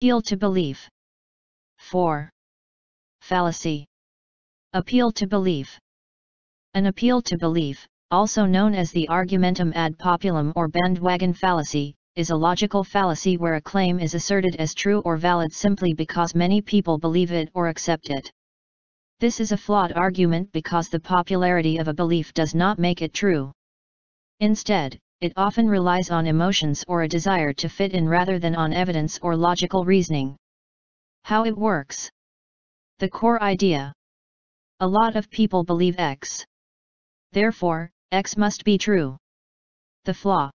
Appeal to belief. 4. Fallacy. Appeal to belief. An appeal to belief, also known as the argumentum ad populum or bandwagon fallacy, is a logical fallacy where a claim is asserted as true or valid simply because many people believe it or accept it. This is a flawed argument because the popularity of a belief does not make it true. Instead, it often relies on emotions or a desire to fit in rather than on evidence or logical reasoning. How it works. The core idea. A lot of people believe X. Therefore, X must be true. The flaw.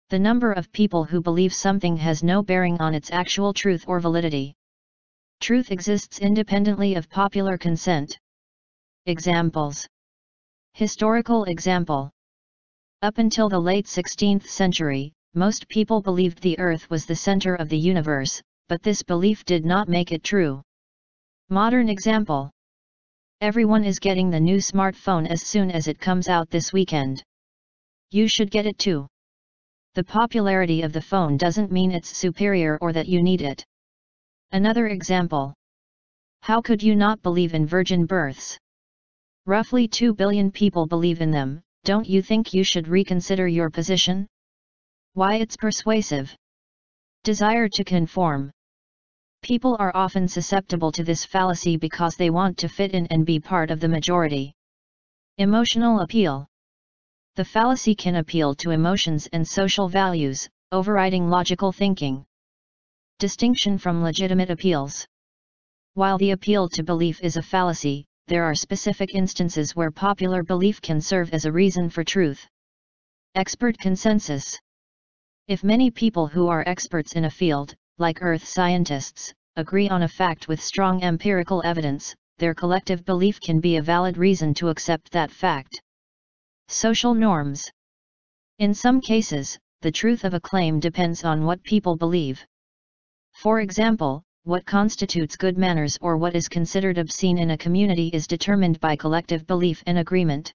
The number of people who believe something has no bearing on its actual truth or validity. Truth exists independently of popular consent. Examples. Historical example. Up until the late 16th century, most people believed the Earth was the center of the universe, but this belief did not make it true. Modern example. Everyone is getting the new smartphone as soon as it comes out this weekend. You should get it too. The popularity of the phone doesn't mean it's superior or that you need it. Another example. How could you not believe in virgin births? Roughly 2 billion people believe in them. Don't you think you should reconsider your position? Why it's persuasive. Desire to conform. People are often susceptible to this fallacy because they want to fit in and be part of the majority. Emotional appeal. The fallacy can appeal to emotions and social values, overriding logical thinking. Distinction from legitimate appeals. While the appeal to belief is a fallacy, there are specific instances where popular belief can serve as a reason for truth. Expert consensus. If many people who are experts in a field, like earth scientists, agree on a fact with strong empirical evidence, their collective belief can be a valid reason to accept that fact. Social norms. In some cases, the truth of a claim depends on what people believe. For example, what constitutes good manners or what is considered obscene in a community is determined by collective belief and agreement.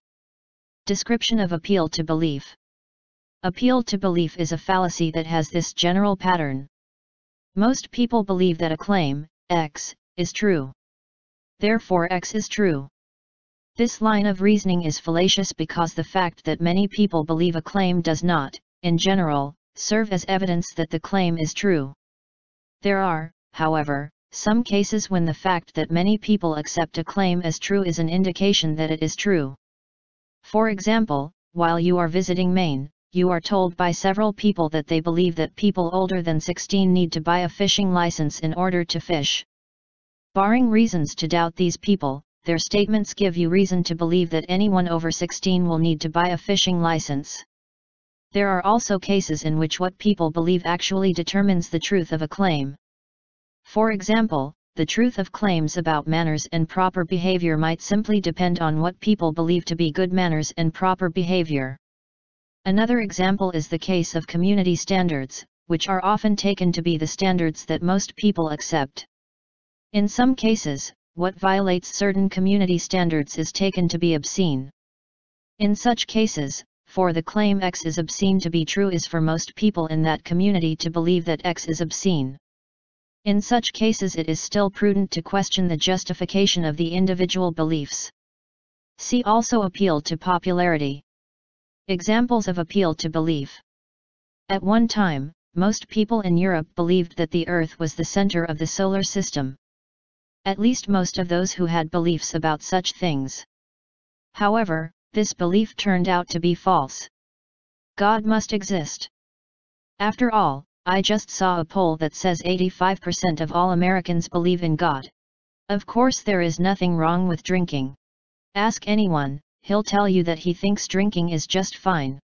Description of appeal to belief. Appeal to belief is a fallacy that has this general pattern. Most people believe that a claim, X, is true. Therefore X is true. This line of reasoning is fallacious because the fact that many people believe a claim does not, in general, serve as evidence that the claim is true. There are, however, some cases when the fact that many people accept a claim as true is an indication that it is true. For example, while you are visiting Maine, you are told by several people that they believe that people older than 16 need to buy a fishing license in order to fish. Barring reasons to doubt these people, their statements give you reason to believe that anyone over 16 will need to buy a fishing license. There are also cases in which what people believe actually determines the truth of a claim. For example, the truth of claims about manners and proper behavior might simply depend on what people believe to be good manners and proper behavior. Another example is the case of community standards, which are often taken to be the standards that most people accept. In some cases, what violates certain community standards is taken to be obscene. In such cases, for the claim X is obscene to be true is for most people in that community to believe that X is obscene. In such cases it is still prudent to question the justification of the individual beliefs. See also appeal to popularity. Examples of appeal to belief. At one time, most people in Europe believed that the Earth was the center of the solar system. At least most of those who had beliefs about such things. However, this belief turned out to be false. God must exist. After all, I just saw a poll that says 85% of all Americans believe in God. Of course there is nothing wrong with drinking. Ask anyone, he'll tell you that he thinks drinking is just fine.